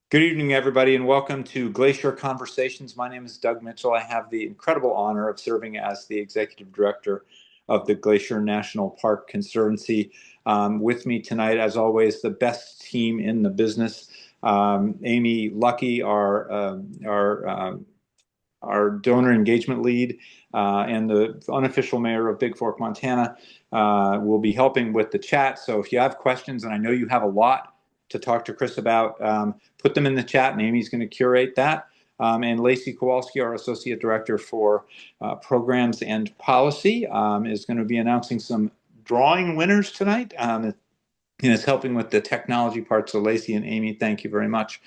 Good evening, everybody, and welcome to Glacier Conversations. My name is Doug Mitchell. I have the incredible honor of serving as the executive director of the Glacier National Park Conservancy. With me tonight, as always, the best team in the business. Amy Lucky, our donor engagement lead, and the unofficial mayor of Big Fork, Montana, will be helping with the chat. So if you have questions, and I know you have a lot to talk to Chris about, put them in the chat, and Amy's going to curate that. And Lacey Kowalski, our Associate Director for Programs and Policy, is going to be announcing some drawing winners tonight. And is helping with the technology part. So Lacey and Amy, thank you very much.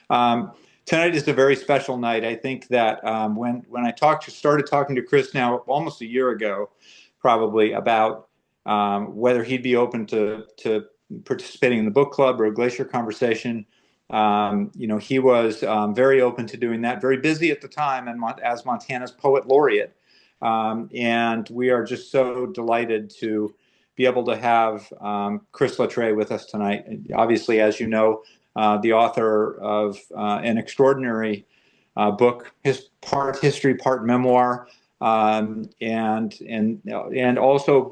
Tonight is a very special night. I think that when I started talking to Chris now almost a year ago, probably about whether he'd be open to participating in the book club or a Glacier Conversation. He was very open to doing that, very busy at the time and as Montana's Poet Laureate. And we are just so delighted to be able to have Chris Latre with us tonight. Obviously, as you know, the author of an extraordinary book, part history, part memoir, and also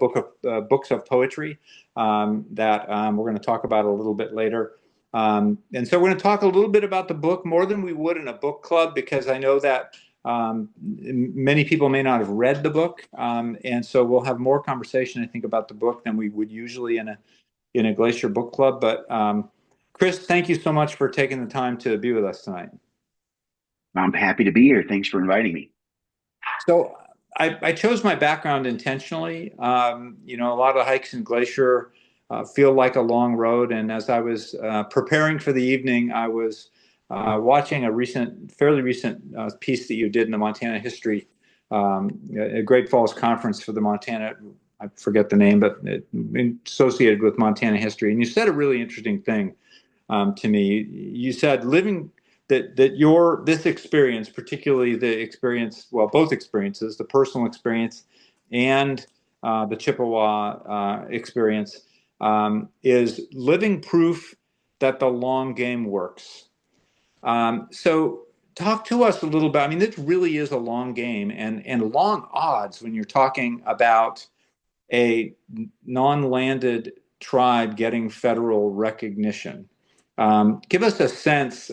books of poetry that we're going to talk about a little bit later. And so we're going to talk a little bit about the book more than we would in a book club, because I know that many people may not have read the book, and so we'll have more conversation, I think, about the book than we would usually in a Glacier book club. But Chris, thank you so much for taking the time to be with us tonight. I'm happy to be here. Thanks for inviting me. So I chose my background intentionally. A lot of hikes in Glacier feel like a long road. And as I was preparing for the evening, I was watching a fairly recent piece that you did in the Montana History, a Great Falls Conference for the Montana, I forget the name, but associated with Montana history. And you said a really interesting thing to me. You said this experience, particularly the experience, well, both experiences, the personal experience and the Chippewa experience, is living proof that the long game works. So talk to us a little bit. I mean, this really is a long game and long odds when you're talking about a non-landed tribe getting federal recognition. Give us a sense,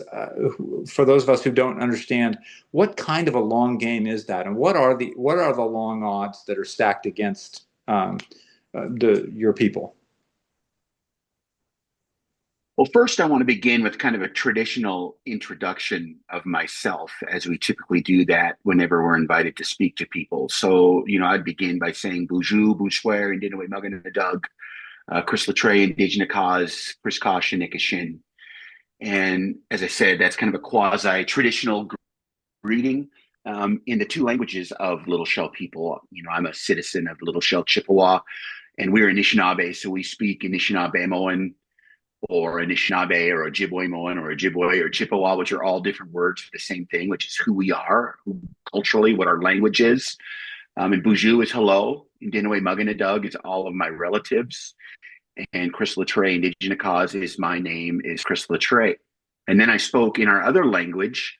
for those of us who don't understand, what kind of a long game is that, and what are the long odds that are stacked against your people? Well, first, I want to begin with kind of a traditional introduction of myself, as we typically do that whenever we're invited to speak to people. So, I'd begin by saying Bonjour, Bonsoir, and Dinaway Muggan and Doug, Chris Latre, Indigenous Cause, Chris Caution, Nikashin. And as I said, that's kind of a quasi-traditional greeting in the two languages of Little Shell people. I'm a citizen of Little Shell Chippewa, and we're Anishinaabe, so we speak Anishinaabe-Moan, or Anishinaabe, or Ojibwe-Moan, or Ojibwe, or Chippewa, which are all different words for the same thing, which is who we are, culturally, what our language is. And Buju is hello, and Dinaway Mugganadug is all of my relatives, and Chris Latre, Indigenous Cause, is my name, is Chris Latre. And then I spoke in our other language,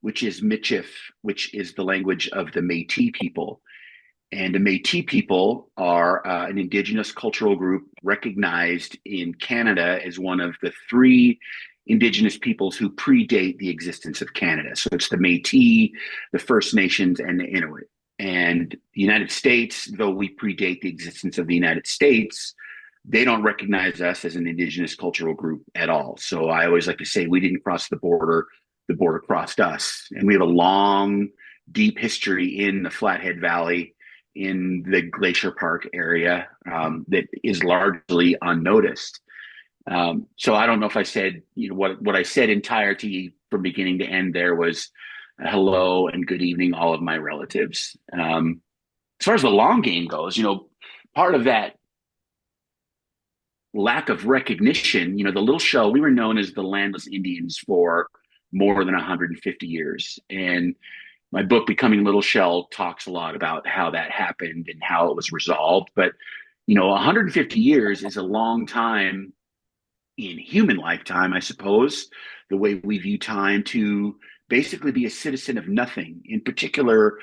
which is Michif, which is the language of the Metis people. And the Métis people are an Indigenous cultural group recognized in Canada as one of the three Indigenous peoples who predate the existence of Canada. So it's the Métis, the First Nations, and the Inuit. And the United States, though we predate the existence of the United States, they don't recognize us as an Indigenous cultural group at all. So I always like to say we didn't cross the border crossed us. And we have a long, deep history in the Flathead Valley, in the Glacier Park area, that is largely unnoticed. So I don't know if I said, what I said entirety from beginning to end there was hello and good evening, all of my relatives. As far as the long game goes, part of that lack of recognition, the Little Shell, we were known as the Landless Indians for more than 150 years. And my book, Becoming Little Shell, talks a lot about how that happened and how it was resolved. But, 150 years is a long time in human lifetime, I suppose. the way we view time, to basically be a citizen of nothing, in particular,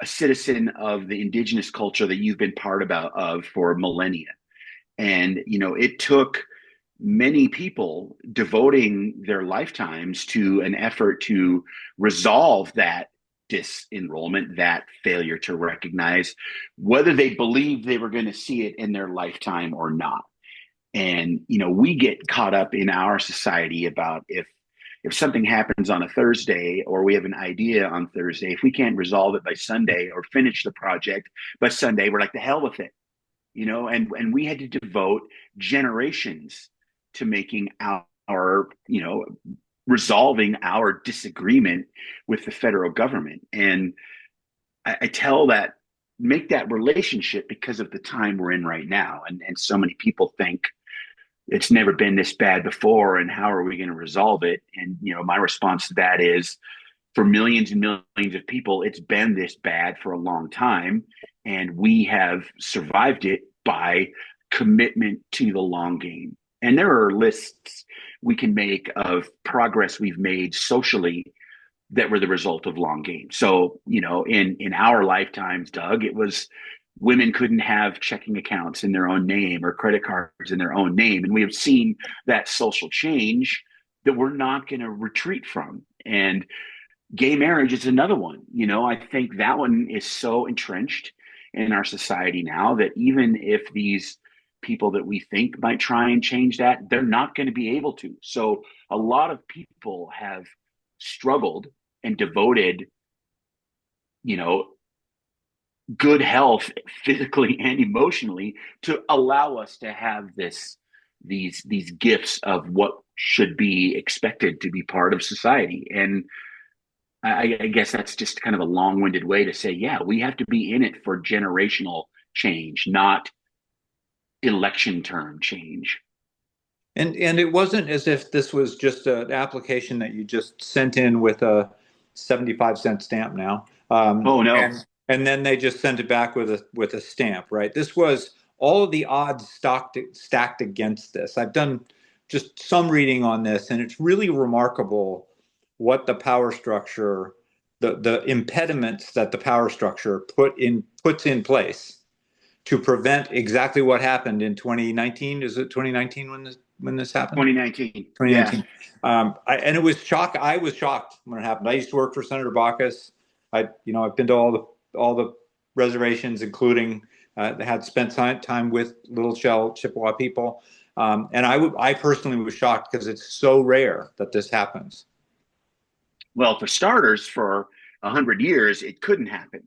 a citizen of the indigenous culture that you've been part of for millennia. And, it took many people devoting their lifetimes to an effort to resolve that disenrollment, that failure to recognize, whether they believed they were going to see it in their lifetime or not. And, we get caught up in our society about if something happens on a Thursday, or we have an idea on Thursday, if we can't resolve it by Sunday or finish the project by Sunday, we're like, the hell with it. And we had to devote generations to making our resolving our disagreement with the federal government. And I tell that, make that relationship because of the time we're in right now. And so many people think it's never been this bad before, and how are we going to resolve it? And, my response to that is, for millions and millions of people, it's been this bad for a long time. And we have survived it by commitment to the long game. And there are lists we can make of progress we've made socially that were the result of long game. So, in our lifetimes, Doug, it was women couldn't have checking accounts in their own name or credit cards in their own name. And we have seen that social change that we're not going to retreat from. And gay marriage is another one. I think that one is so entrenched in our society now that even if these people that we think might try and change that, they're not going to be able to. So a lot of people have struggled and devoted, good health physically and emotionally to allow us to have these gifts of what should be expected to be part of society. And I guess that's just kind of a long-winded way to say, yeah, we have to be in it for generational change, not election term change. And it wasn't as if this was just an application that you just sent in with a 75-cent stamp now. Oh no. And then they just sent it back with a stamp, right? This was all of the odds stacked against this. I've done just some reading on this, and it's really remarkable what the power structure, the impediments that the power structure puts in place to prevent exactly what happened in 2019. Is it 2019 when this happened? 2019. Yeah. 2019. And it was shock. I was shocked when it happened. I used to work for Senator Baucus. I've been to all the reservations, including had spent time with Little Shell Chippewa people. And I personally was shocked because it's so rare that this happens. Well, for starters, for 100 years, it couldn't happen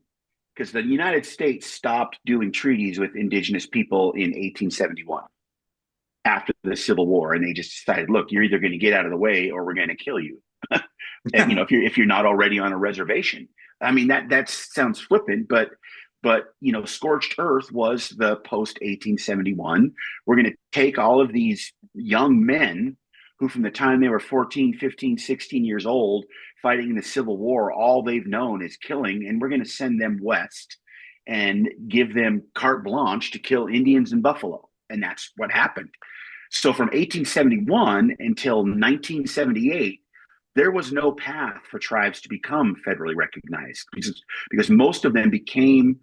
because the United States stopped doing treaties with indigenous people in 1871 after the Civil War, and they just decided, look, you're either going to get out of the way or we're going to kill you. And, if you're not already on a reservation. I mean, that sounds flippant, but scorched earth was the post 1871. We're going to take all of these young men who, from the time they were 14, 15, 16 years old, fighting in the Civil War, all they've known is killing, and we're going to send them west and give them carte blanche to kill Indians and buffalo. And that's what happened. So from 1871 until 1978, there was no path for tribes to become federally recognized because most of them became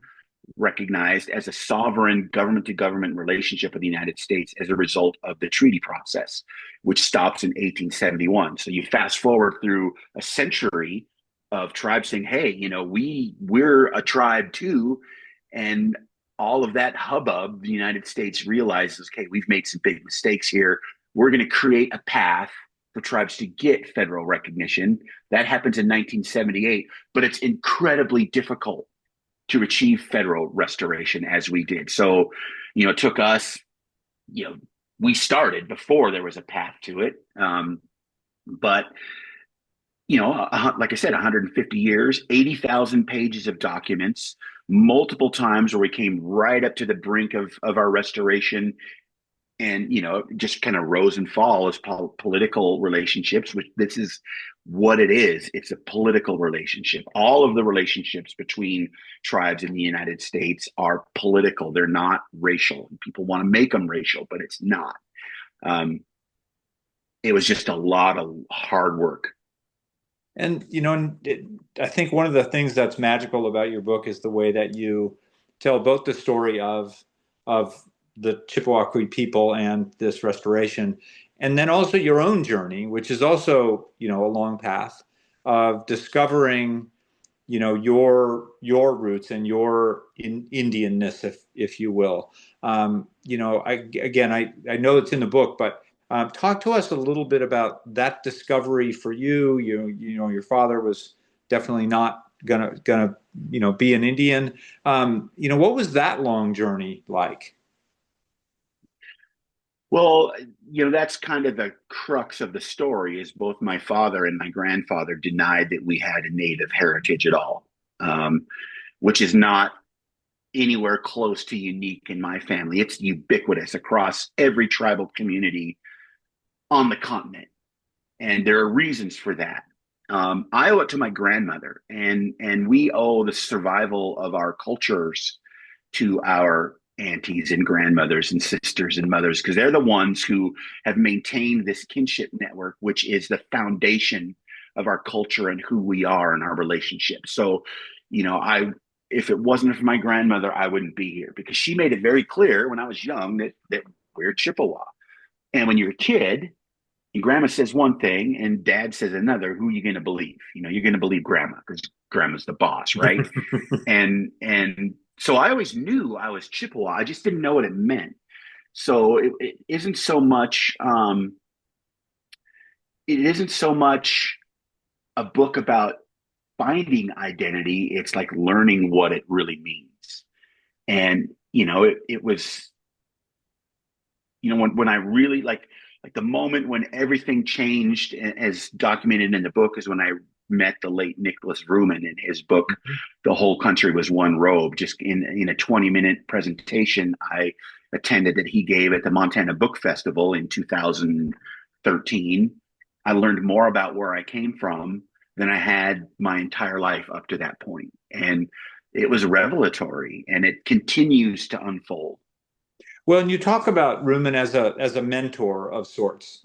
recognized as a sovereign government to government relationship with the United States as a result of the treaty process, which stops in 1871. So you fast forward through a century of tribes saying, hey, we're a tribe too. And all of that hubbub, the United States realizes, okay, we've made some big mistakes here. We're going to create a path for tribes to get federal recognition. That happens in 1978, but it's incredibly difficult to achieve federal restoration as we did. So, it took us, we started before there was a path to it. But, like I said, 150 years, 80,000 pages of documents, multiple times where we came right up to the brink of our restoration, and just kind of rose and fall as political relationships, which this is what it is. It's a political relationship. All of the relationships between tribes in the United States are political. They're not racial. People want to make them racial, but it's not. it was just a lot of hard work. And I think one of the things that's magical about your book is the way that you tell both the story of the Chippewa Cree people and this restoration, and then also your own journey, which is also a long path of discovering your roots and your Indianness, if you will. I know it's in the book, but talk to us a little bit about that discovery for you. Your father was definitely not gonna be an Indian. What was that long journey like? Well, that's kind of the crux of the story is both my father and my grandfather denied that we had a native heritage at all, um, which is not anywhere close to unique in my family. It's ubiquitous across every tribal community on the continent, and there are reasons for that. I owe it to my grandmother, and we owe the survival of our cultures to our aunties and grandmothers and sisters and mothers because they're the ones who have maintained this kinship network, which is the foundation of our culture and who we are and our relationship. So, I if it wasn't for my grandmother, I wouldn't be here because she made it very clear when I was young that we're Chippewa. And when you're a kid, and grandma says one thing and dad says another, who are you going to believe? You're going to believe grandma because grandma's the boss, right? And so I always knew I was Chippewa. I just didn't know what it meant. So it isn't so much a book about finding identity. It's like learning what it really means. And it was when I really like the moment when everything changed as documented in the book is when I met the late Nicholas Ruman in his book The Whole Country Was One Robe. Just in a 20-minute presentation I attended that he gave at the Montana Book Festival in 2013, I learned more about where I came from than I had my entire life up to that point. And it was revelatory and it continues to unfold. Well, and you talk about Rumen as a mentor of sorts.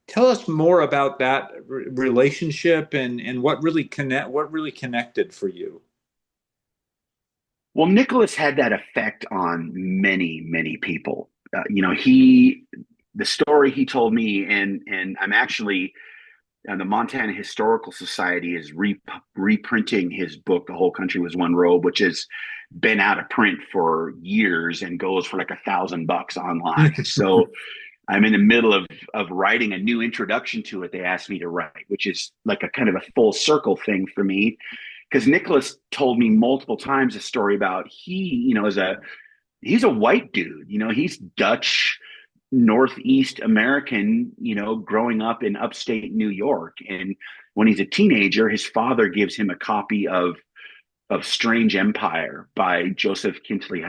Tell us more about that relationship and what really connected for you. Well, Nicholas had that effect on many, many people. The story he told me, and I'm actually, the Montana Historical Society is reprinting his book, The Whole Country Was One Robe, which has been out of print for years and goes for like $1,000 online. So I'm in the middle of writing a new introduction to it. They asked me to write, which is like a kind of a full circle thing for me because Nicholas told me multiple times a story about he's a white dude, he's Dutch, Northeast American, growing up in upstate New York. And when he's a teenager, his father gives him a copy of Strange Empire by Joseph Kinsley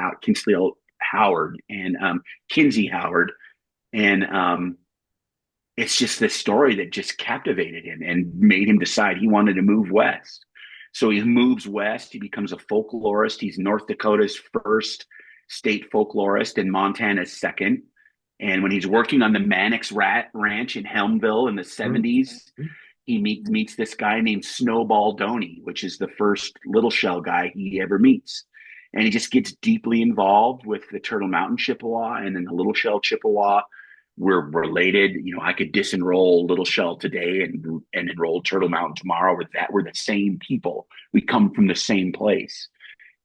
Howard and Kinsey Howard. And it's just this story that just captivated him and made him decide he wanted to move west. So he moves west. He becomes a folklorist. He's North Dakota's first state folklorist and Montana's second. And when he's working on the Mannix Rat Ranch in Helmville in the 70s, he meets this guy named Snowball Doney, which is the first Little Shell guy he ever meets. And he just gets deeply involved with the Turtle Mountain Chippewa and then the Little Shell Chippewa. We're related. I could disenroll Little Shell today and enroll Turtle Mountain tomorrow. We're the same people. We come from the same place.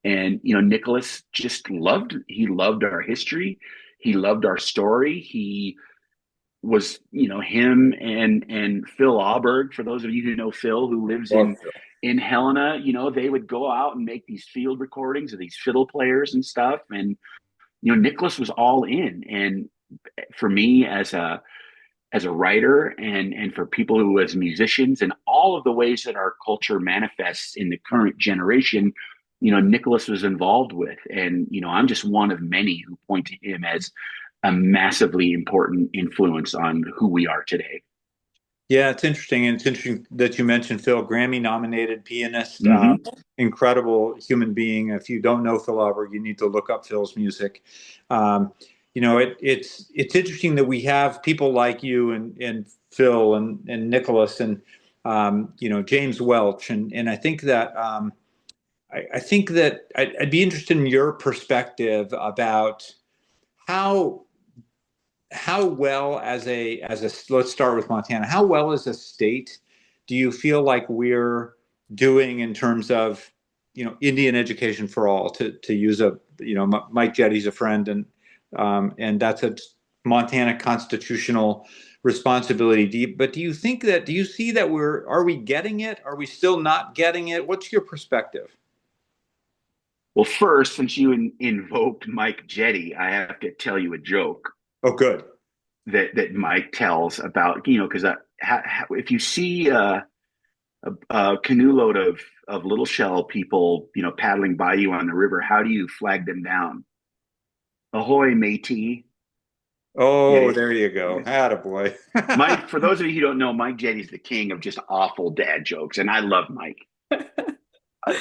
And Nicholas he loved our history. He loved our story. He was, him and Phil Auberg, for those of you who know Phil, who lives in Helena, they would go out and make these field recordings of these fiddle players and stuff. And, Nicholas was all in. And for me as a writer and for people who as musicians and all of the ways that our culture manifests in the current generation, Nicholas was involved with. And, I'm just one of many who point to him as a massively important influence on who we are today. Yeah, it's interesting. And it's interesting that you mentioned Phil, Grammy nominated pianist, Mm-hmm. incredible human being. If you don't know Phil Auberg, you need to look up Phil's music. Um, it's interesting that we have people like you and Phil and Nicholas and James Welch and I think that I think that I'd be interested in your perspective about how how well as a let's start with Montana. How well as a state do you feel like we're doing in terms of Indian education for all? To use a Mike Jetty's a friend and that's a Montana constitutional responsibility. But do you see that are we getting it? Are we still not getting it? What's your perspective? Well, first, since you invoked Mike Jetty, I have to tell you a joke Oh, good. that Mike tells about, because if you see a canoe load of little shell people, paddling by you on the river, how do you flag them down? Ahoy, matey! Oh, It, there you go. Attaboy. Mike, for those of you who don't know, Mike Jetty's the king of just awful dad jokes, and I love Mike.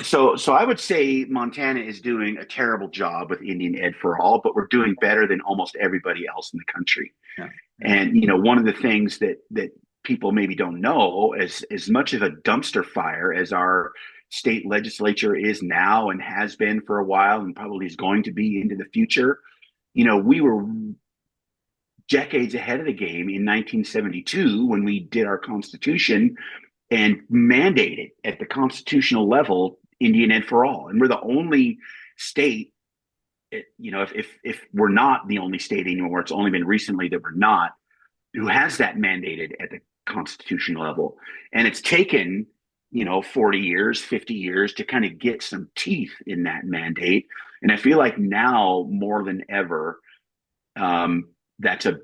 So I would say Montana is doing a terrible job with Indian Ed for All, but we're doing better than almost everybody else in the country. Yeah, yeah. And one of the things that people maybe don't know, as much of a dumpster fire as our state legislature is now and has been for a while and probably is going to be into the future, we were decades ahead of the game in 1972 when we did our Constitution and mandated at the constitutional level Indian Ed for All. And we're the only state, if we're not the only state anymore, it's only been recently that we're not, who has that mandated at the constitutional level. And it's taken, 40 years, 50 years to kind of get some teeth in that mandate. And I feel like now more than ever, that's a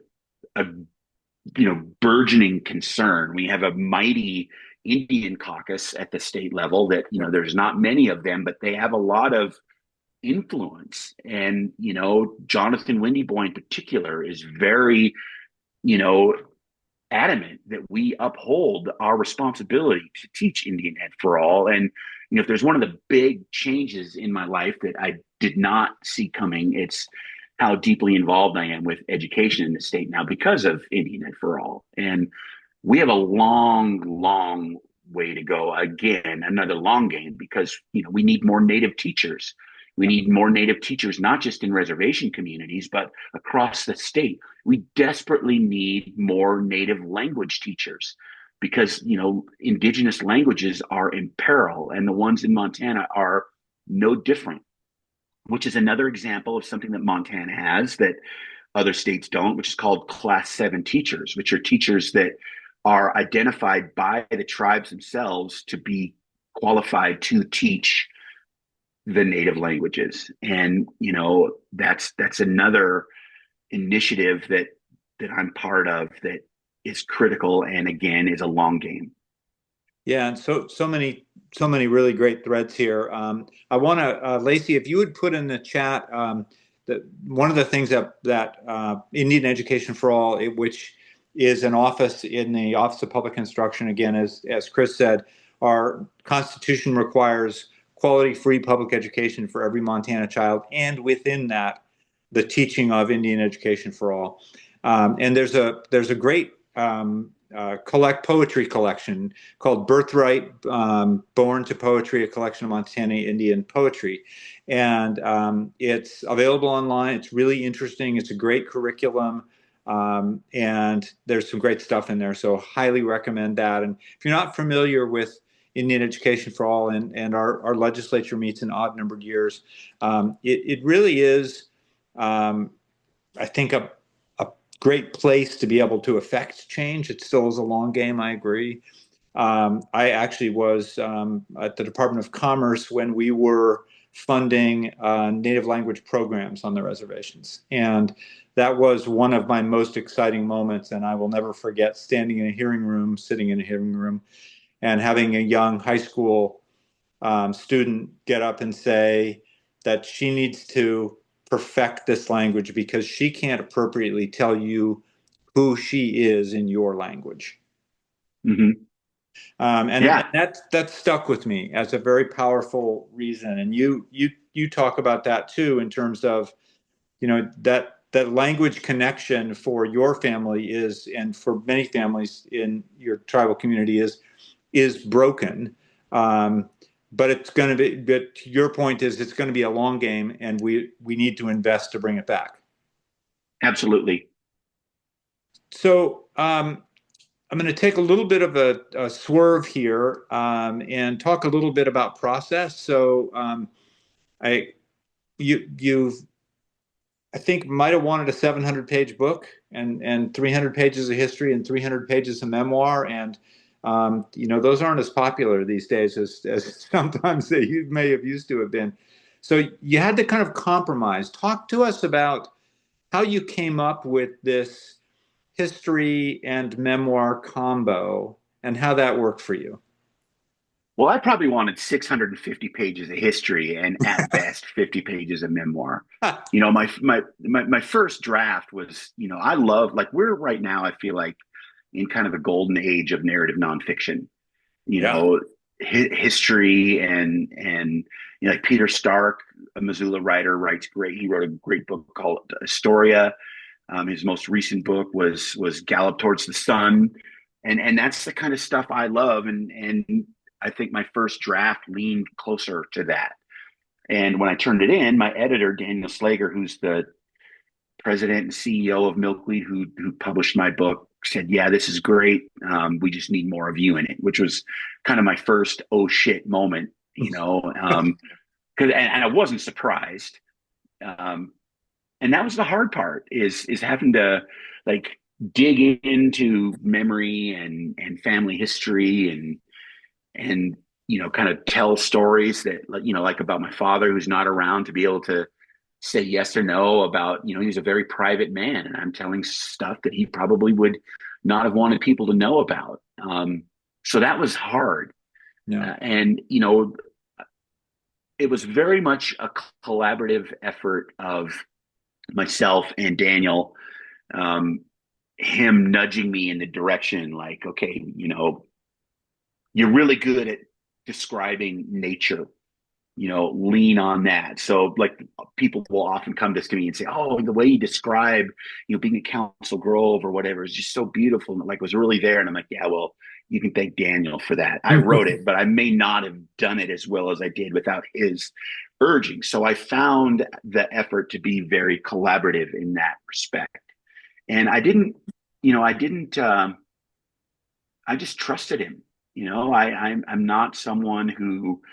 burgeoning concern. We have a mighty Indian caucus at the state level that, there's not many of them, but they have a lot of influence. And, Jonathan Windyboy in particular is very, adamant that we uphold our responsibility to teach Indian Ed for All. And, if there's one of the big changes in my life that I did not see coming, it's how deeply involved I am with education in the state now because of Indian Ed for All. And we have a long, long way to go. Again, another long game because we need more Native teachers. We need more Native teachers, not just in reservation communities, but across the state. We desperately need more Native language teachers because Indigenous languages are in peril, and the ones in Montana are no different. Which is another example of something that Montana has that other states don't, which is called Class 7 teachers, which are teachers that are identified by the tribes themselves to be qualified to teach the native languages. And, that's another initiative that I'm part of that is critical and again is a long game. Yeah, and so many really great threads here. I want to, Lacey, if you would put in the chat that one of the things that Indian Education for All, which is an office in the Office of Public Instruction, again, as Chris said, our Constitution requires quality, free public education for every Montana child, and within that, the teaching of Indian Education for All. And there's a great poetry collection called Birthright, Born to Poetry, a collection of Montana Indian poetry. And it's available online. It's really interesting. It's a great curriculum. And there's some great stuff in there. So highly recommend that. And if you're not familiar with Indian Education for All and our legislature meets in odd numbered years, it really is, I think, a great place to be able to affect change. It still is a long game, I agree. I actually was at the Department of Commerce when we were funding Native language programs on the reservations. And that was one of my most exciting moments. And I will never forget standing in a hearing room, sitting in a hearing room, and having a young high school student get up and say that she needs to perfect this language because she can't appropriately tell you who she is in your language. Mm-hmm. And Yeah. that stuck with me as a very powerful reason. And you talk about that too in terms of that that language connection for your family is, and for many families in your tribal community is broken. Um, but it's going to be, but your point is it's going to be a long game, and we need to invest to bring it back. Absolutely. So I'm going to take a little bit of a swerve here and talk a little bit about process. So I you've I think might have wanted a 700-page book and 300 pages of history and 300 pages of memoir, and those aren't as popular these days as sometimes they may have used to have been. So you had to kind of compromise. Talk to us about how you came up with this history and memoir combo and how that worked for you. Well, I probably wanted 650 pages of history and at best 50 pages of memoir. My first draft was, I love, like, we're right now, I feel like in kind of a golden age of narrative nonfiction, you Yeah. know, history and like Peter Stark, a Missoula writer, writes great. He wrote a great book called Astoria. His most recent book was Gallop Towards the Sun, and that's the kind of stuff I love. And I think my first draft leaned closer to that. And when I turned it in, my editor Daniel Slager, who's the president and CEO of Milkweed, who published my book, said, "Yeah, this is great. We just need more of you in it," which was kind of my first oh shit moment, and I wasn't surprised. Um, and that was the hard part is having to like dig into memory and family history and kind of tell stories that like about my father who's not around, to be able to say yes or no about he's a very private man, and I'm telling stuff that he probably would not have wanted people to know about. So that was hard. Yeah. And it was very much a collaborative effort of myself and Daniel, um, him nudging me in the direction like, okay, you're really good at describing nature, lean on that. So like people will often come to me and say, oh, the way you describe, being at Council Grove or whatever is just so beautiful. And like was really there. And I'm like, yeah, well, you can thank Daniel for that. I wrote it, but I may not have done it as well as I did without his urging. So I found the effort to be very collaborative in that respect. And I just trusted him. I'm not someone who,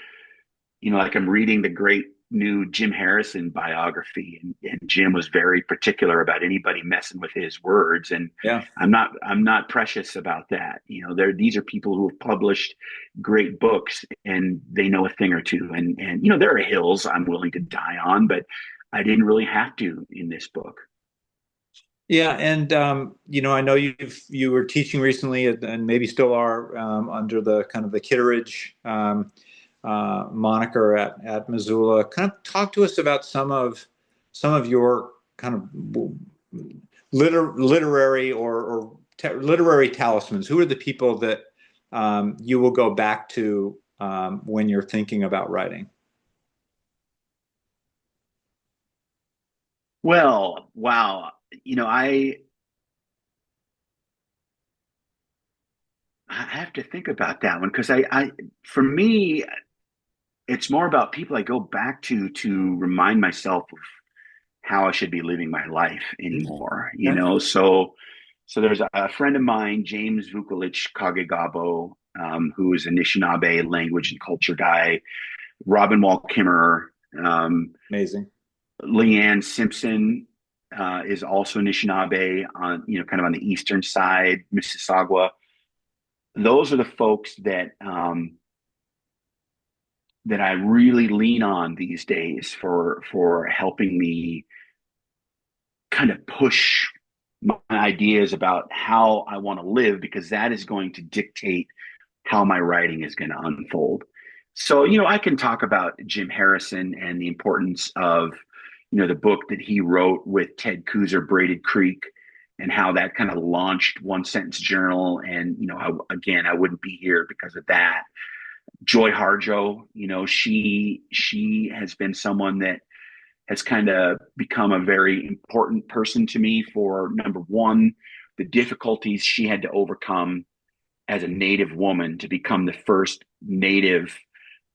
like I'm reading the great new Jim Harrison biography, and Jim was very particular about anybody messing with his words. And Yeah. I'm not precious about that. These are people who have published great books and they know a thing or two. And there are hills I'm willing to die on, but I didn't really have to in this book. Yeah, and I know you were teaching recently, and maybe still are under the kind of the Kitteridge moniker at Missoula. Kind of talk to us about some of your kind of literary or literary talismans. Who are the people that you will go back to when you're thinking about writing? Well, wow. I have to think about that one because for me, it's more about people I go back to remind myself of how I should be living my life anymore. Yeah. So there's a friend of mine, James Vukolich Kagegabo, who is a Anishinaabe language and culture guy. Robin Wall Kimmerer, Amazing. Leanne Simpson is also Anishinaabe on kind of on the eastern side, Mississauga. Those are the folks that I really lean on these days for helping me kind of push my ideas about how I want to live, because that is going to dictate how my writing is going to unfold. So, I can talk about Jim Harrison and the importance of, the book that he wrote with Ted Kooser, Braided Creek, and how that kind of launched One Sentence Journal. And, again, I wouldn't be here because of that. Joy Harjo, she has been someone that has kind of become a very important person to me for number one, the difficulties she had to overcome as a Native woman to become the first Native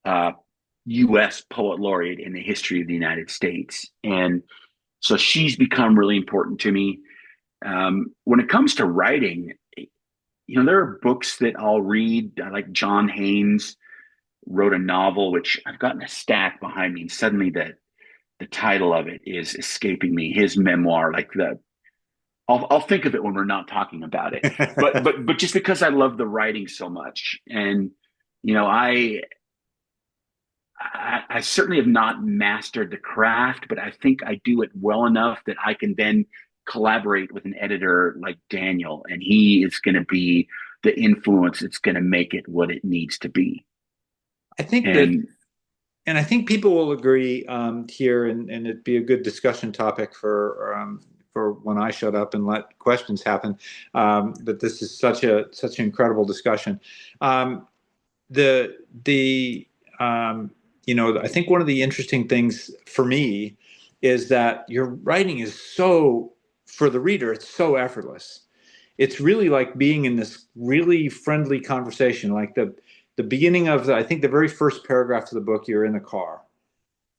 uh, U.S. Poet Laureate in the history of the United States. And so she's become really important to me. When it comes to writing, there are books that I'll read. I like John Haynes wrote a novel, which I've gotten a stack behind me, and suddenly the title of it is escaping me. His memoir, like I'll think of it when we're not talking about it. But just because I love the writing so much, and you know, I certainly have not mastered the craft, but I think I do it well enough that I can then collaborate with an editor like Daniel, and he is going to be the influence that's going to make it what it needs to be. I think that, And and I think people will agree here, and it'd be a good discussion topic for when I shut up and let questions happen. But this is such an incredible discussion. Um, the I think one of the interesting things for me is that your writing is so, for the reader, it's so effortless. It's really like being in this really friendly conversation, like the beginning of I think the very first paragraph of the book, you're in the car,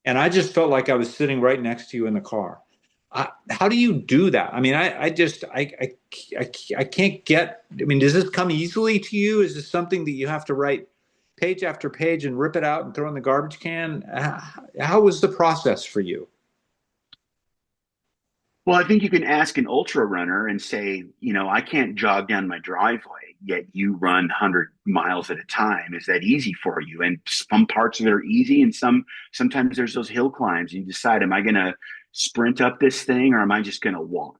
and I just felt like I was sitting right next to you in the car. How do you do that? I mean, I just I can't get. I mean, does this come easily to you? Is this something that you have to write page after page and rip it out and throw in the garbage can? How was the process for you? well, I think you can ask an ultra runner and say, I can't jog down my driveway, yet you run 100 miles at a time. Is that easy for you? And some parts of it are easy, and sometimes there's those hill climbs. And you decide, am I going to sprint up this thing, or am I just going to walk?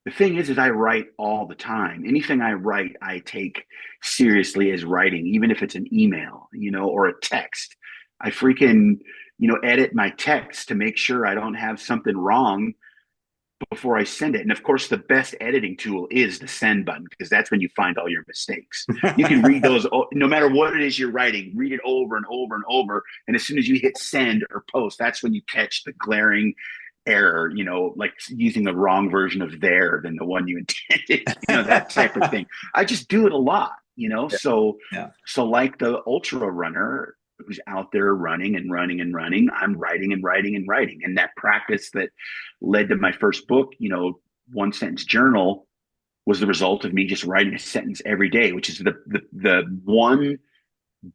The thing is I write all the time. Anything I write, I take seriously as writing, even if it's an email, or a text. I freaking, edit my text to make sure I don't have something wrong before I send it. And of course, the best editing tool is the send button, because that's when you find all your mistakes. You can read those no matter what it is you're writing, read it over and over and over. And as soon as you hit send or post, that's when you catch the glaring error, like using the wrong version of there than the one you intended, that type of thing. I just do it a lot, Yeah. so Yeah. so like the ultra runner who's out there running and running and running, I'm writing and writing and writing. And that practice that led to my first book, One Sentence Journal, was the result of me just writing a sentence every day, which is the one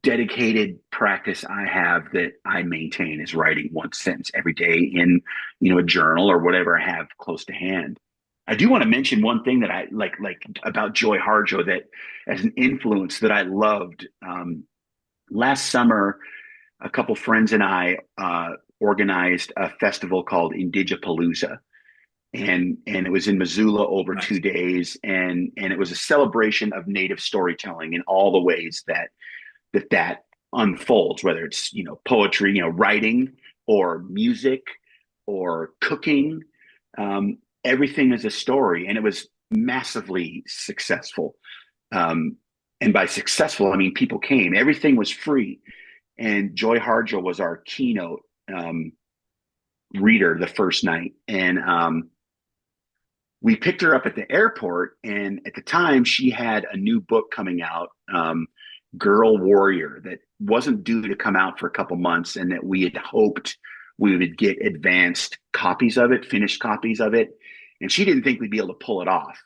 dedicated practice I have that I maintain, is writing one sentence every day in, a journal or whatever I have close to hand. I do want to mention one thing that I like about Joy Harjo, that as an influence that I loved. Last summer, a couple friends and I organized a festival called Indigipalooza, and it was in Missoula over Nice. 2 days, and it was a celebration of Native storytelling in all the ways that unfolds, whether it's poetry, writing, or music, or cooking. Everything is a story, and it was massively successful. Um, and by successful, I mean people came. Everything was free, and Joy Harjo was our keynote reader the first night, and we picked her up at the airport. And at the time, she had a new book coming out, Girl Warrior, that wasn't due to come out for a couple months, and that we had hoped we would get advanced copies of it, finished copies of it. And she didn't think we'd be able to pull it off.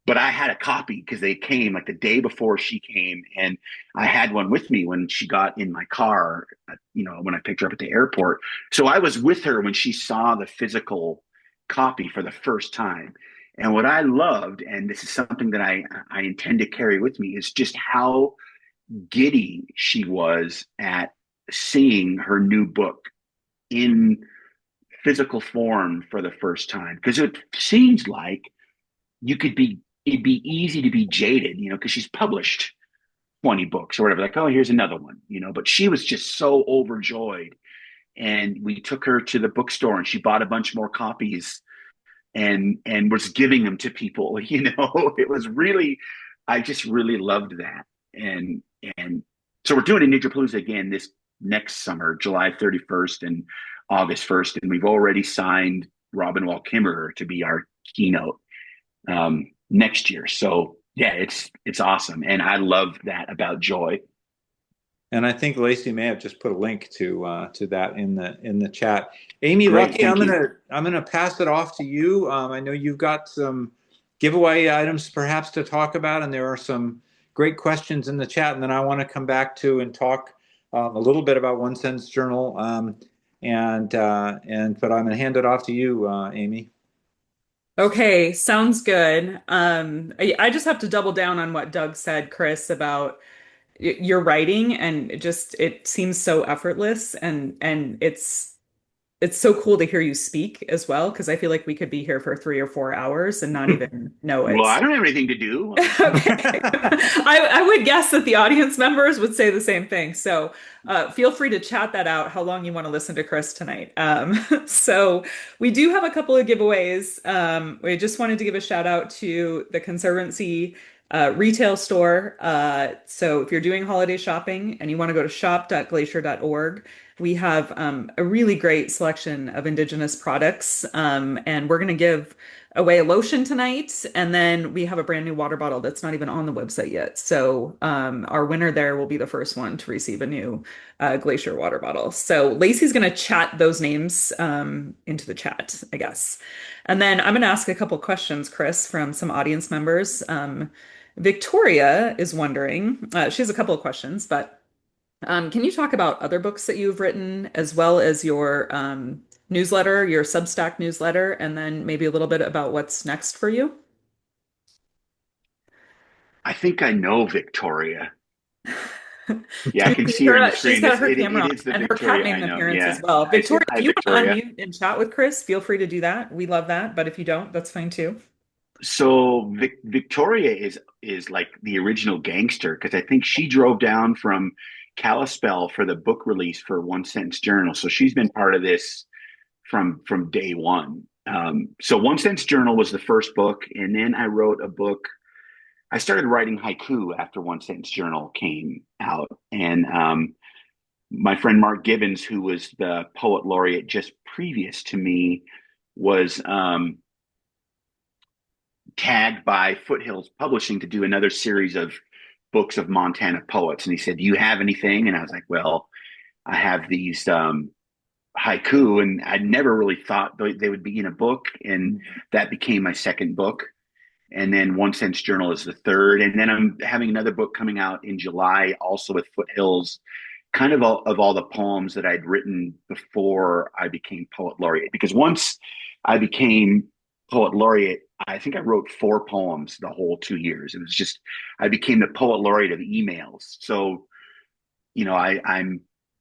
But I had a copy because they came like the day before she came, and I had one with me when she got in my car, when I picked her up at the airport. So I was with her when she saw the physical copy for the first time. And what I loved, and this is something that I intend to carry with me, is just how giddy she was at seeing her new book in physical form for the first time. Because it seems like you could be it'd be easy to be jaded, because she's published 20 books or whatever, like, oh, here's another one, but she was just so overjoyed. And we took her to the bookstore, and she bought a bunch more copies, and was giving them to people. It was really, I just really loved that. And so we're doing a Ninja Palooza again this next summer, July 31st, and August 1st, and we've already signed Robin Wall Kimmerer to be our keynote next year. So yeah, it's awesome, and I love that about Joy. And I think Lacey may have just put a link to that in the chat. Amy, Great, Lucky, thank you. I'm gonna pass it off to you. I know you've got some giveaway items perhaps to talk about, and there are some great questions in the chat. And then I want to come back to and talk a little bit about One Sentence Journal. But I'm gonna hand it off to you, Amy. Okay, sounds good. I just have to double down on what Doug said, Chris, about your writing, and it seems so effortless, and it's so cool to hear you speak as well, because I feel like we could be here for 3 or 4 hours and not even know Well, it. I don't have anything to do. Okay. I would guess that the audience members would say the same thing. So feel free to chat that out, how long you want to listen to Chris tonight. So we do have a couple of giveaways. We just wanted to give a shout out to the Conservancy retail store. So if you're doing holiday shopping and you want to go to shop.glacier.org, we have a really great selection of Indigenous products. And we're going to give away a lotion tonight. And then we have a brand new water bottle that's not even on the website yet. So our winner there will be the first one to receive a new Glacier water bottle. So Lacey's going to chat those names into the chat, I guess. And then I'm going to ask a couple questions, Chris, from some audience members. Victoria is wondering, she has a couple of questions, but can you talk about other books that you've written as well as your newsletter, your Substack newsletter, and then maybe a little bit about what's next for you? I think I know Victoria. Yeah, I Do you can see see her on the her? She's screen. got her It camera is on the and her cat Victoria I name know. appearance as Yeah. well. I said Victoria, hi, if you want to Victoria. unmute and chat with Chris, feel free to do that. We love that. But if you don't, that's fine too. So Victoria is like the original gangster because I think she drove down from Kalispell for the book release for One Sentence Journal. So she's been part of this from day one. So One Sentence Journal was the first book, and then I wrote a book. I started writing haiku after One Sentence Journal came out, and my friend Mark Gibbons, who was the poet laureate just previous to me, was tagged by Foothills Publishing to do another series of books of Montana poets. And he said, "Do you have anything?" And I was like, "Well, I have these haiku." And I'd never really thought they would be in a book. And that became my second book. And then One Sense Journal is the third. And then I'm having another book coming out in July, also with Foothills, kind of all the poems that I'd written before I became poet laureate. Because once I became poet laureate, I think I wrote 4 poems the whole 2 years. It was just I became the poet laureate of emails. So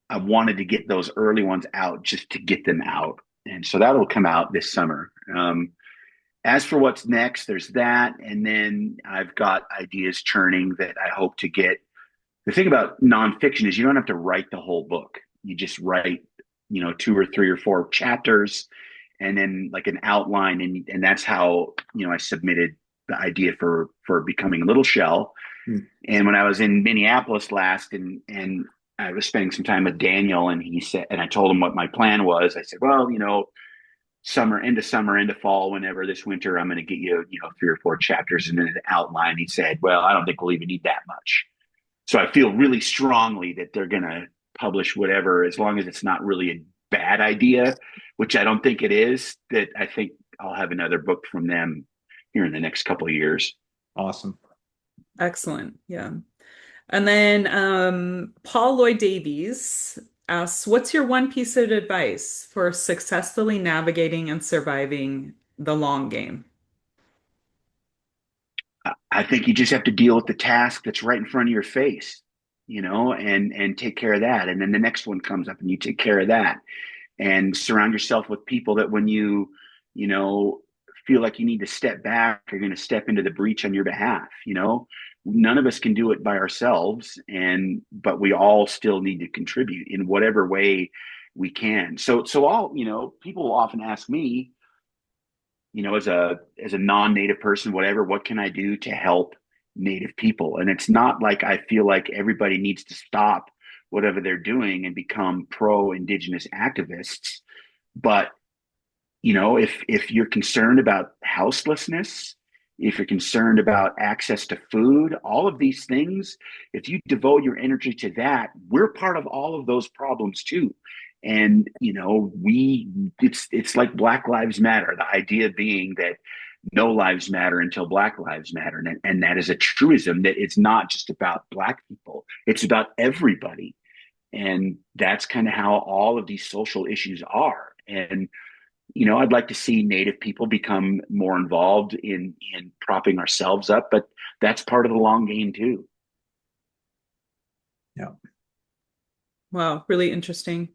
I wanted to get those early ones out just to get them out, and so that'll come out this summer. As for what's next, there's that, and then I've got ideas churning that I hope to get. The thing about nonfiction is you don't have to write the whole book. You just write, 2 or 3 or 4 chapters, and then like an outline, and that's how I submitted the idea for becoming a little shell. Hmm. And when I was in Minneapolis last, and I was spending some time with Daniel, and he said, and I told him what my plan was. I said, well, summer, into fall, whenever this winter, I'm going to get you, 3 or 4 chapters and then an outline. He said, well, I don't think we'll even need that much. So I feel really strongly that they're going to publish whatever, as long as it's not really a bad idea, which I don't think it is, that I think I'll have another book from them here in the next couple of years. Awesome. Excellent. Yeah. And then Paul Lloyd Davies asks, what's your one piece of advice for successfully navigating and surviving the long game? I think you just have to deal with the task that's right in front of your face, and take care of that. And then the next one comes up and you take care of that. And surround yourself with people that when you feel like you need to step back, are going to step into the breach on your behalf. None of us can do it by ourselves, but we all still need to contribute in whatever way we can. So all, people often ask me, as a non-native person, whatever, what can I do to help native people? And it's not like I feel like everybody needs to stop whatever they're doing and become pro indigenous activists. But if you're concerned about houselessness, if you're concerned about access to food, all of these things, if you devote your energy to that, we're part of all of those problems too. And it's like Black Lives Matter. The idea being that no lives matter until Black lives matter, and that is a truism that it's not just about Black people; it's about everybody. And that's kind of how all of these social issues are. And I'd like to see Native people become more involved in propping ourselves up, but that's part of the long game too. Yeah. Wow, really interesting.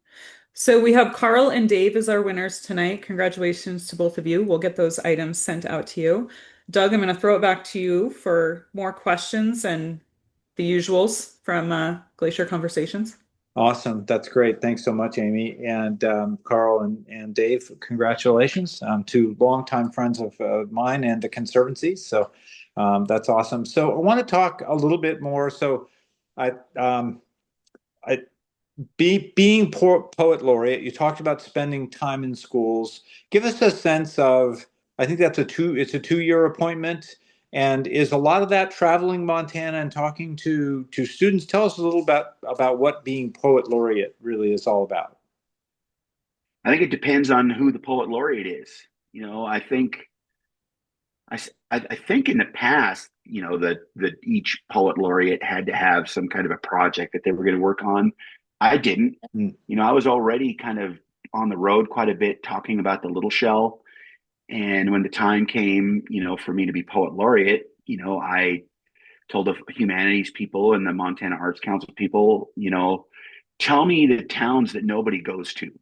So we have Carl and Dave as our winners tonight. Congratulations to both of you. We'll get those items sent out to you. Doug, I'm going to throw it back to you for more questions and the usuals from Glacier Conversations. Awesome. That's great. Thanks so much, Amy. And Carl and Dave, congratulations. Two longtime friends of mine and the Conservancy. So that's awesome. So I want to talk a little bit more. So I, I being poet laureate, you talked about spending time in schools. Give us a sense of, I think it's a 2 year appointment. And is a lot of that traveling Montana and talking to students? Tell us a little about what being poet laureate really is all about. I think it depends on who the poet laureate is. I think I think in the past, that each poet laureate had to have some kind of a project that they were going to work on. I didn't. Mm. I was already kind of on the road quite a bit talking about the little shell. And when the time came, for me to be poet laureate, I told the humanities people and the Montana Arts Council people, tell me the towns that nobody goes to.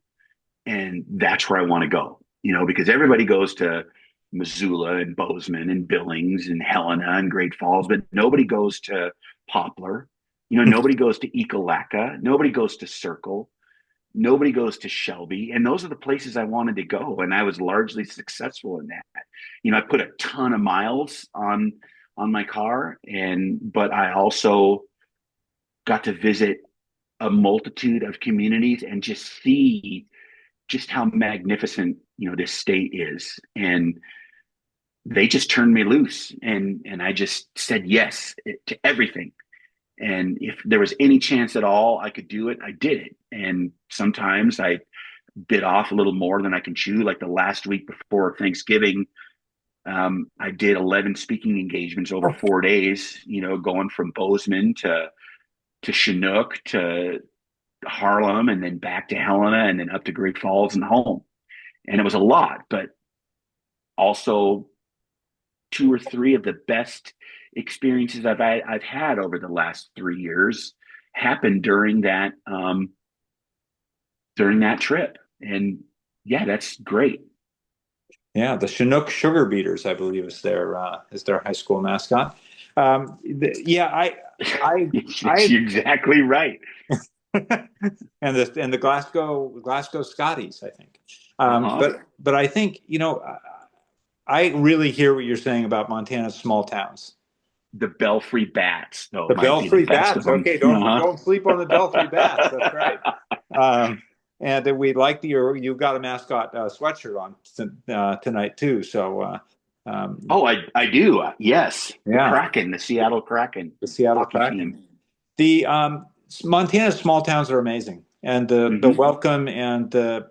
And that's where I want to go, because everybody goes to Missoula and Bozeman and Billings and Helena and Great Falls, but nobody goes to Poplar. Nobody goes to Ekalaka. Nobody goes to Circle. Nobody goes to Shelby. And those are the places I wanted to go. And I was largely successful in that. I put a ton of miles on my car, but I also got to visit a multitude of communities and just see just how magnificent this state is. And they just turned me loose, and I just said yes to everything. And if there was any chance at all I could do it, I did it. And sometimes I bit off a little more than I can chew. Like the last week before Thanksgiving, I did 11 speaking engagements over 4 days, going from Bozeman to Chinook to Harlem and then back to Helena and then up to Great Falls and home. And it was a lot, but also two or three of the best experiences I've had over the last 3 years happened during that trip. And yeah, that's great. Yeah, the Chinook Sugar Beaters, I believe, is their high school mascot. Yeah, You're exactly right. And the Glasgow Scotties, I think. Uh-huh. But I think I really hear what you're saying about Montana's small towns. The Belfry Bats, though, The might be the Belfry best of Bats. them. Okay, Uh-huh. don't sleep on the Belfry Bats. That's right. And we like you've got a mascot sweatshirt on tonight too. So Oh, I do. Yes, the yeah, Kraken, the Seattle Kraken the Seattle hockey Kraken. team. The Montana's small towns are amazing, and the Hmm. welcome and the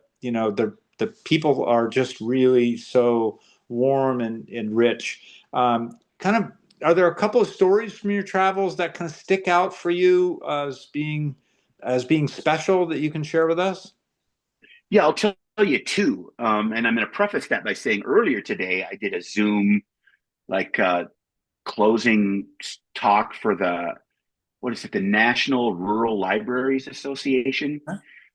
people are just really so warm and rich. Kind of, are there a couple of stories from your travels that kind of stick out for you as being special that you can share with us? Yeah, I'll tell you two. And I'm going to preface that by saying earlier today I did a Zoom like closing talk for the National Rural Libraries Association.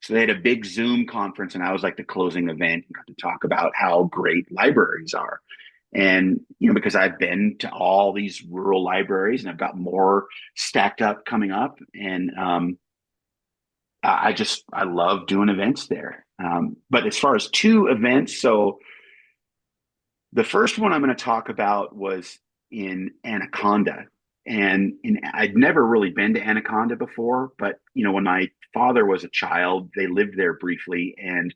So they had a big Zoom conference, and I was like the closing event and got to talk about how great libraries are. And because I've been to all these rural libraries, and I've got more stacked up coming up, and I love doing events there. But as far as two events, so the first one I'm going to talk about was in Anaconda. I'd never really been to Anaconda before, but when my father was a child, they lived there briefly, and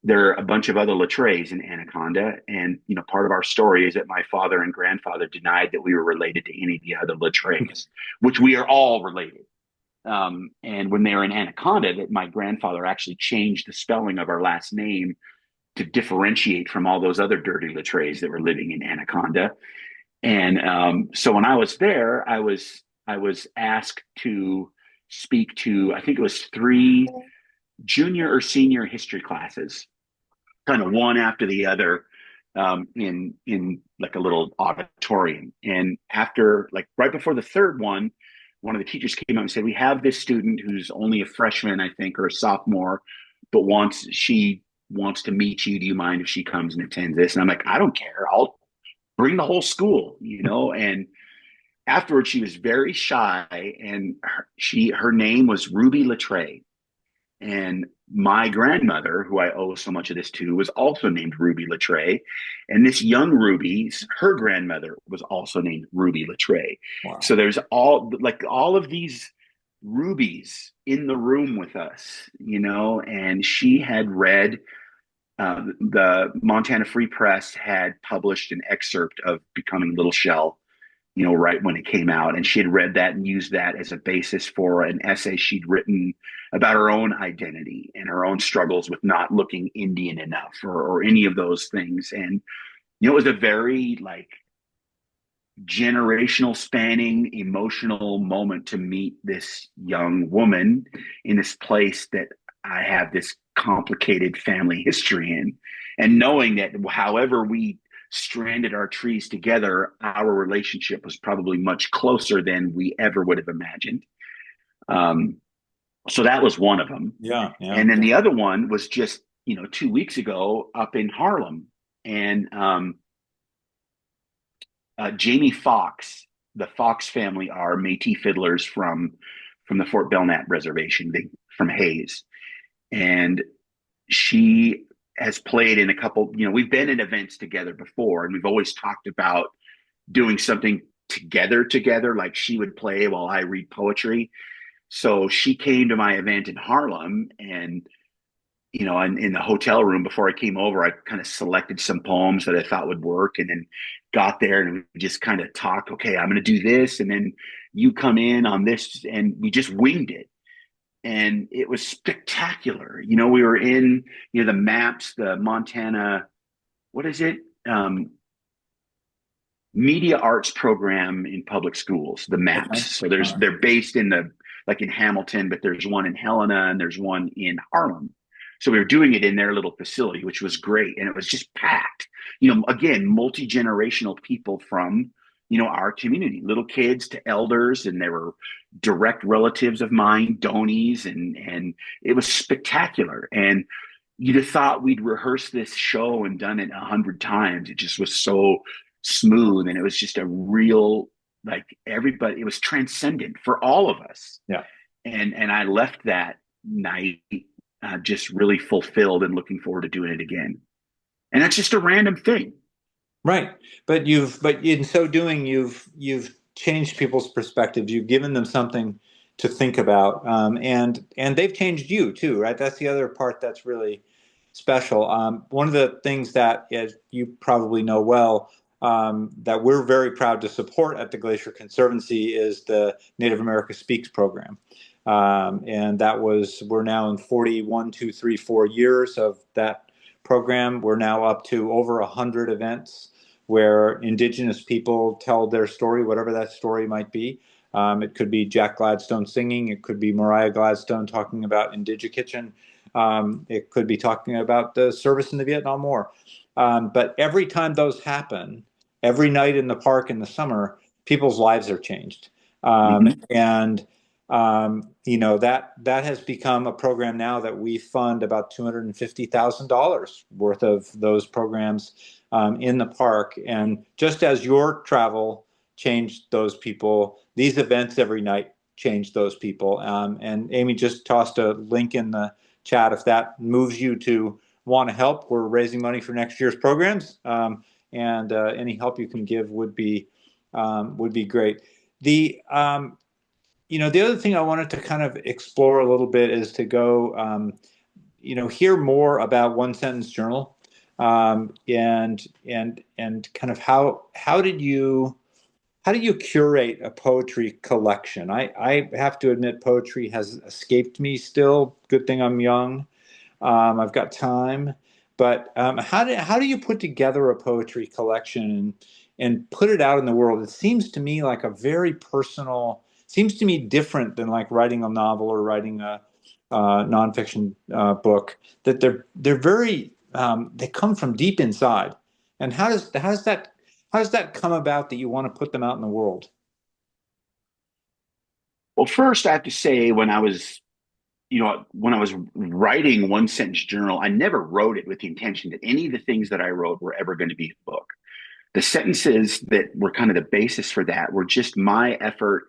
there are a bunch of other Latrays in Anaconda. And, part of our story is that my father and grandfather denied that we were related to any of the other Latrays, which we are all related. And when they were in Anaconda, that my grandfather actually changed the spelling of our last name to differentiate from all those other dirty Latrays that were living in Anaconda. And so when I was there, I was asked to speak to, I think it was three junior or senior history classes, kind of one after the other, in like a little auditorium. And after, like, right before the third one of the teachers came out and said, "We have this student who's only a freshman, I think, or a sophomore, but she wants to meet you. Do you mind if she comes and attends this?" And I'm like, "I don't care. I'll bring the whole school." And afterwards, she was very shy, and her name was Ruby Latray. And my grandmother, who I owe so much of this to, was also named Ruby Latray. And this young Ruby's, her grandmother was also named Ruby Latray. Wow. So there's all of these Rubies in the room with us, and she had read, the Montana Free Press had published an excerpt of Becoming Little Shell, right when it came out. And she had read that and used that as a basis for an essay she'd written about her own identity and her own struggles with not looking Indian enough, or any of those things. And, it was a very, like, generational spanning emotional moment to meet this young woman in this place that I have this complicated family history in, and knowing that however we stranded our trees together, our relationship was probably much closer than we ever would have imagined. So that was one of them. Yeah. And then the other one was just, 2 weeks ago up in Harlem. And Jamie Fox, the Fox family are Metis fiddlers from the Fort Belknap Reservation, from Hayes. And she has played in a couple, we've been in events together before, and we've always talked about doing something together, like she would play while I read poetry. So she came to my event in Harlem, and, in the hotel room before I came over, I kind of selected some poems that I thought would work, and then got there and we just kind of talked, okay, I'm going to do this, and then you come in on this, and we just winged it. And it was spectacular. We were in, the MAPS, the Montana, what is it? Media Arts Program in public schools, the MAPS. Okay. So they're based in in Hamilton, but there's one in Helena and there's one in Harlem. So we were doing it in their little facility, which was great. And it was just packed, again, multi-generational people from, our community, little kids to elders, and there were direct relatives of mine, Donies, and it was spectacular. And you'd have thought we'd rehearsed this show and done it 100 times. It just was so smooth, and it was just a real, like, everybody, it was transcendent for all of us. Yeah. And I left that night just really fulfilled and looking forward to doing it again. And that's just a random thing. Right. But in so doing, you've changed people's perspectives. You've given them something to think about. And they've changed you too, right? That's the other part that's really special. One of the things that, as you probably know well, that we're very proud to support at the Glacier Conservancy is the Native America Speaks program. And we're now in 41, 2, 3, 4 years of that program. We're now up to over 100 events where Indigenous people tell their story, whatever that story might be. It could be Jack Gladstone singing. It could be Mariah Gladstone talking about Indigikitchen. It could be talking about the service in the Vietnam War. But every time those happen, every night in the park in the summer, people's lives are changed. And that has become a program now that we fund about $250,000 worth of those programs in the park. And just as your travel changed those people, these events every night change those people. And Amy just tossed a link in the chat if that moves you to want to help. We're raising money for next year's programs, and any help you can give would be great. The other thing I wanted to kind of explore a little bit is to go, hear more about One Sentence Journal, and kind of how do you curate a poetry collection? I have to admit poetry has escaped me still. Good thing I'm young. I've got time. But how do you put together a poetry collection and put it out in the world? It seems to me like a very personal, seems to me different than like writing a novel or writing a nonfiction book. That they're very they come from deep inside. And how does that come about that you want to put them out in the world? Well, first I have to say when I was writing One Sentence Journal, I never wrote it with the intention that any of the things that I wrote were ever going to be a book. The sentences that were kind of the basis for that were just my effort,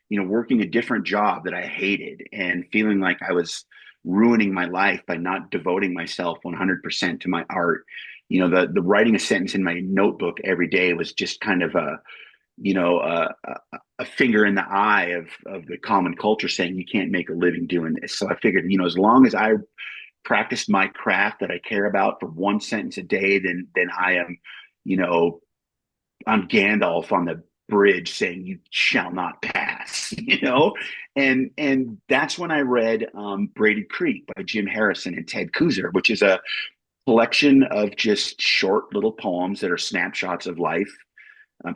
working a different job that I hated and feeling like I was ruining my life by not devoting myself 100% to my art. The writing a sentence in my notebook every day was just kind of you know, a finger in the eye of the common culture saying you can't make a living doing this. So I figured, as long as I practice my craft that I care about for one sentence a day, then I am, you know, I'm Gandalf on the bridge saying you shall not pass, and that's when I read Braided Creek by Jim Harrison and Ted Kooser, which is a collection of just short little poems that are snapshots of life.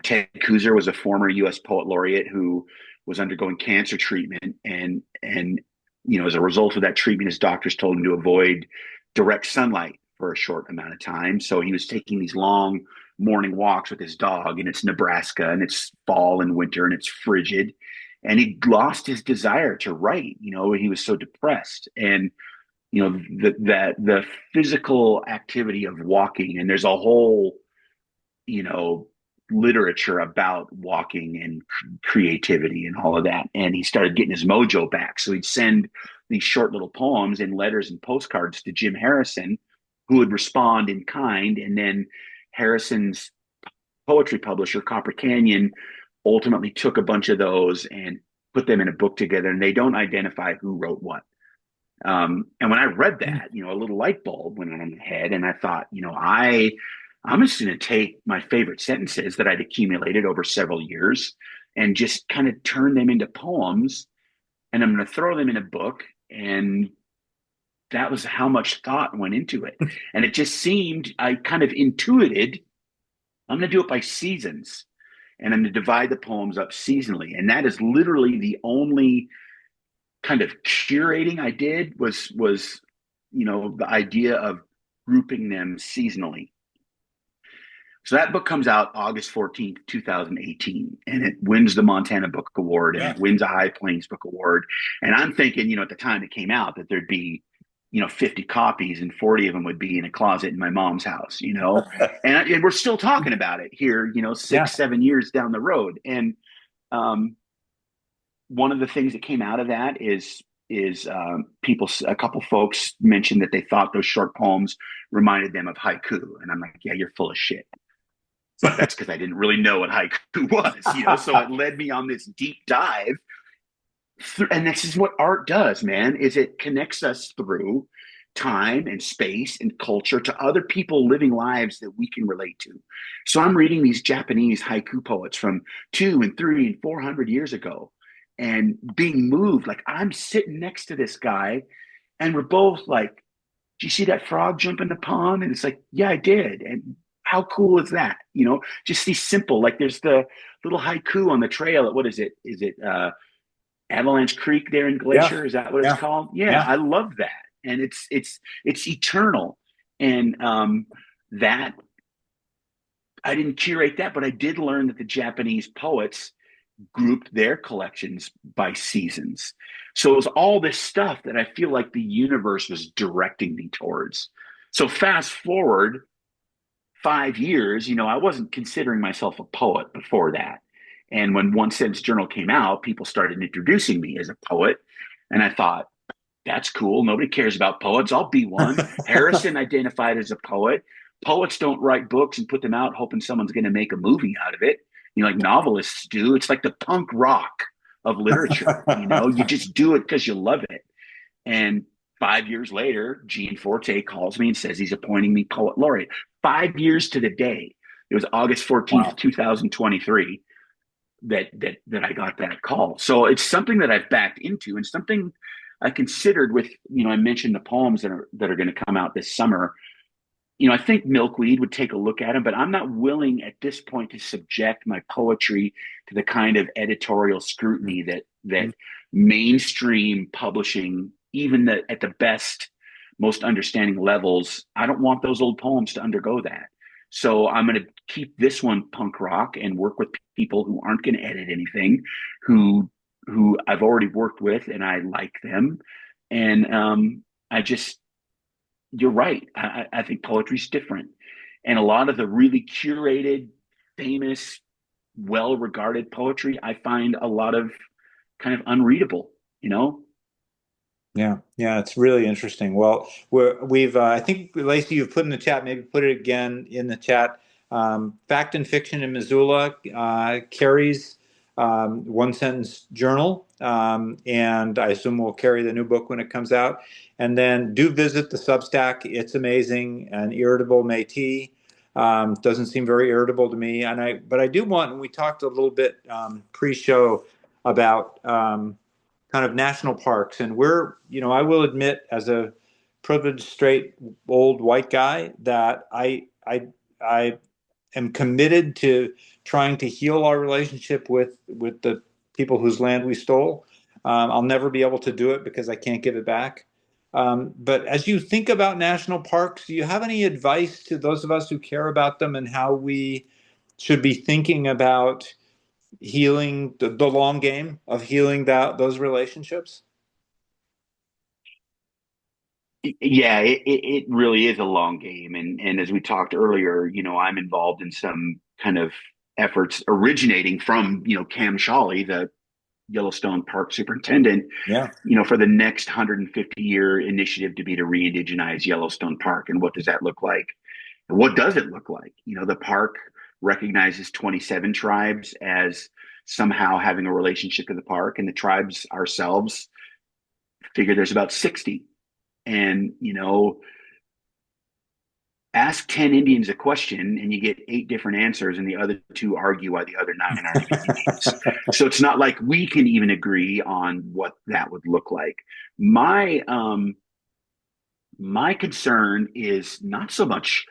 Ted Kooser was a former U.S. Poet Laureate who was undergoing cancer treatment, and as a result of that treatment, his doctors told him to avoid direct sunlight for a short amount of time. So he was taking these long morning walks with his dog, and it's Nebraska, and it's fall and winter, and it's frigid, and he lost his desire to write. He was so depressed, and the physical activity of walking, and there's a whole you know literature about walking and creativity and all of that. And he started getting his mojo back. So he'd send these short little poems in letters and postcards to Jim Harrison, who would respond in kind. And then Harrison's poetry publisher, Copper Canyon, ultimately took a bunch of those and put them in a book together. And they don't identify who wrote what. And when I read that, a little light bulb went on in my head, and I thought, I'm just going to take my favorite sentences that I'd accumulated over several years and just kind of turn them into poems, and I'm going to throw them in a book. And that was how much thought went into it. And it just seemed, I kind of intuited, I'm going to do it by seasons, and I'm going to divide the poems up seasonally. And that is literally the only kind of curating I did was the idea of grouping them seasonally. So that book comes out August 14th, 2018, and it wins the Montana Book Award, and it wins a High Plains Book Award. And I'm thinking, at the time it came out, that there'd be, 50 copies, and 40 of them would be in a closet in my mom's house, and we're still talking about it here, 7 years down the road. And one of the things that came out of that is a couple folks mentioned that they thought those short poems reminded them of haiku. And I'm like, yeah, you're full of shit. But that's because I didn't really know what haiku was, so it led me on this deep dive. And this is what art does, man, is it connects us through time and space and culture to other people living lives that we can relate to. So I'm reading these Japanese haiku poets from 200 and 300 and 400 years ago and being moved. Like, I'm sitting next to this guy, and we're both like, "Do you see that frog jump in the pond?" And it's like, "Yeah, I did." And how cool is that? Just these simple, like there's the little haiku on the trail. What is it? Is it Avalanche Creek there in Glacier? Yeah. Is that what it's called? Yeah, I love that. And it's eternal. And that, I didn't curate that, but I did learn that the Japanese poets grouped their collections by seasons. So it was all this stuff that I feel like the universe was directing me towards. So fast forward 5 years, I wasn't considering myself a poet before that. And when One Sentence Journal came out, people started introducing me as a poet. And I thought, that's cool. Nobody cares about poets. I'll be one. Harrison identified as a poet. Poets don't write books and put them out hoping someone's going to make a movie out of it. Like novelists do. It's like the punk rock of literature. You just do it because you love it. And 5 years later, Gene Forte calls me and says he's appointing me poet laureate. 5 years to the day. It was August 14th, Wow. 2023 that I got that call. So it's something that I've backed into and something I considered with, I mentioned the poems that are going to come out this summer. I think Milkweed would take a look at them, but I'm not willing at this point to subject my poetry to the kind of editorial scrutiny that mainstream publishing, even at the best, most understanding levels, I don't want those old poems to undergo that. So I'm going to keep this one punk rock and work with people who aren't going to edit anything, who I've already worked with and I like them, and I just you're right. I think poetry's different. And a lot of the really curated, famous, well regarded poetry, I find a lot of kind of unreadable, you know? Yeah, yeah, it's really interesting. Well, we've I think Lacey, you've put in the chat, maybe put it again in the chat. Fact and Fiction in Missoula carries one sentence journal, and I assume we'll carry the new book when it comes out. And then do visit the Substack; it's amazing. An irritable Metis doesn't seem very irritable to me, but I do want. And we talked a little bit pre-show about. Kind of national parks. And I will admit, as a privileged, straight, old white guy, that I am committed to trying to heal our relationship with the people whose land we stole. I'll never be able to do it because I can't give it back. But as you think about national parks, do you have any advice to those of us who care about them and how we should be thinking about healing the long game of healing those relationships? Yeah, it really is a long game. And as we talked earlier, I'm involved in some kind of efforts originating from, Cam Shawley, the Yellowstone Park superintendent, Yeah. for the next 150-year initiative to be to re-indigenize Yellowstone Park. And what does that look like? And what does it look like? The park recognizes 27 tribes as somehow having a relationship to the park, and the tribes ourselves figure there's about 60. And, ask 10 Indians a question and you get 8 different answers, and the other 2 argue why the other 9 aren't even Indians. So it's not like we can even agree on what that would look like. My concern is not so much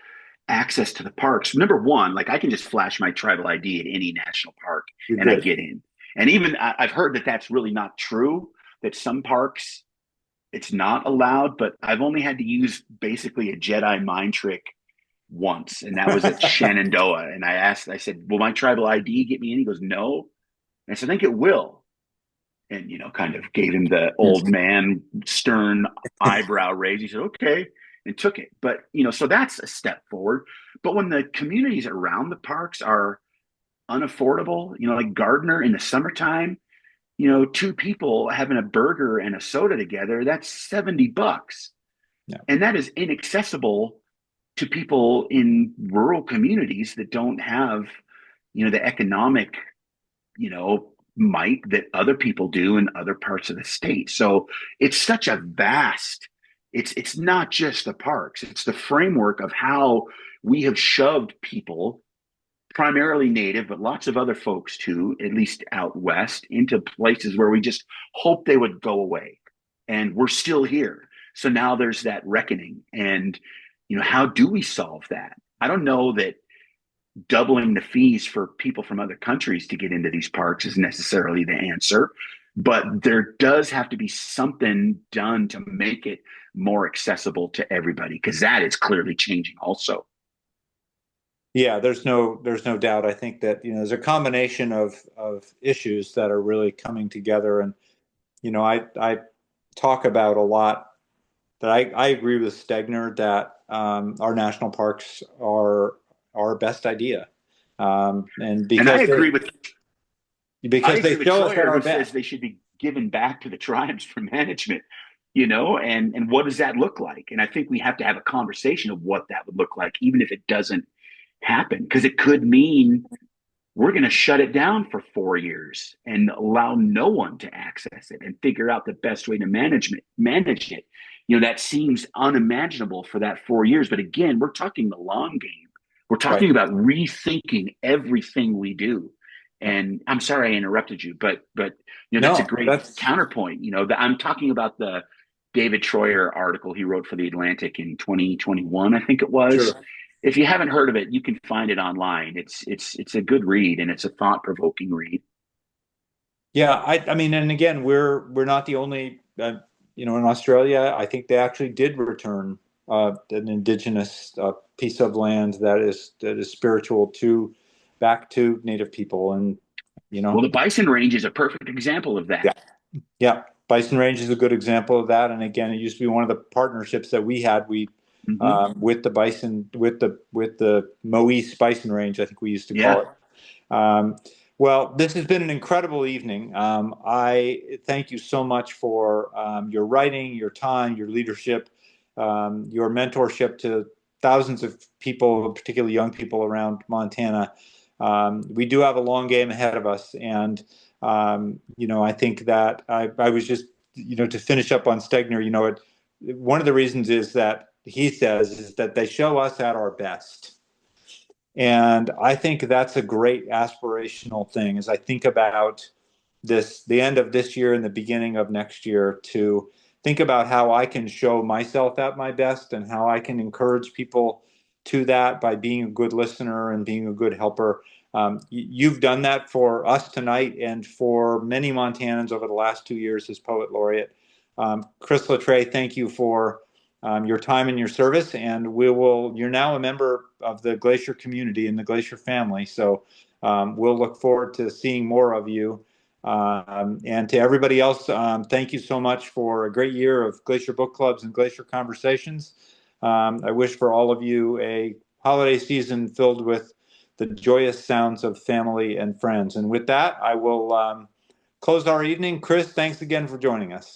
access to the parks. Number one, like I can just flash my tribal ID at any national park You and I could. get in. And even I've heard that that's really not true, that some parks it's not allowed, but I've only had to use basically a Jedi mind trick once, and that was at Shenandoah. And I said, will my tribal ID get me in? He goes, no. And I said, I think it will. And, kind of gave him the old man stern eyebrow raise. He said, okay, and took it. But, so that's a step forward. But when the communities around the parks are unaffordable, like Gardner in the summertime, 2 people having a burger and a soda together, that's $70. Yeah. And that is inaccessible to people in rural communities that don't have, the economic, might that other people do in other parts of the state. So it's such a vast, it's not just the parks, it's the framework of how we have shoved people, primarily native, but lots of other folks too, at least out west, into places where we just hope they would go away. And we're still here. So now there's that reckoning. And, how do we solve that? I don't know that doubling the fees for people from other countries to get into these parks is necessarily the answer, but there does have to be something done to make it more accessible to everybody, because that is clearly changing also. Yeah, there's no doubt. I think that there's a combination of issues that are really coming together, and I talk about a lot that I agree with Stegner that our national parks are our best idea, and And I because agree with they show us at Troyer, our who says best. they should be given back to the tribes for management, and what does that look like? And I think we have to have a conversation of what that would look like, even if it doesn't happen, because it could mean we're going to shut it down for 4 years and allow no one to access it and figure out the best way to manage it. That seems unimaginable for that 4 years. But again, we're talking the long game. We're Right. talking about rethinking everything we do. Yeah. And I'm sorry I interrupted you, but that's a No, great that's counterpoint. I'm talking about the David Troyer article he wrote for the Atlantic in 2021, I think it was. sure. If you haven't heard of it, you can find it online. It's a good read, and it's a thought provoking read. Yeah, I mean, and again, we're not the only, in Australia, I think they actually did return an indigenous piece of land that is spiritual to back to Native people, and you Well, know, the Bison Range is a perfect example of yeah, that. yeah, Bison Range is a good example of that. And again, it used to be one of the partnerships that we had. We Mm-hmm. with the bison with the Moise Bison Range, I think we used to call Yeah. it. Um, well, this has been an incredible evening. I thank you so much for your writing, your time, your leadership, your mentorship to thousands of people, particularly young people around Montana. We do have a long game ahead of us, and I think that I was just, to finish up on Stegner. One of the reasons is that he says is that they show us at our best. And I think that's a great aspirational thing as I think about the end of this year and the beginning of next year, to think about how I can show myself at my best and how I can encourage people to that by being a good listener and being a good helper. You've done that for us tonight and for many Montanans over the last 2 years as Poet Laureate. Chris Latre, thank you for your time and your service. And you're now a member of the Glacier community and the Glacier family. So we'll look forward to seeing more of you. And to everybody else, thank you so much for a great year of Glacier Book Clubs and Glacier Conversations. I wish for all of you a holiday season filled with the joyous sounds of family and friends. And with that, I will close our evening. Chris, thanks again for joining us.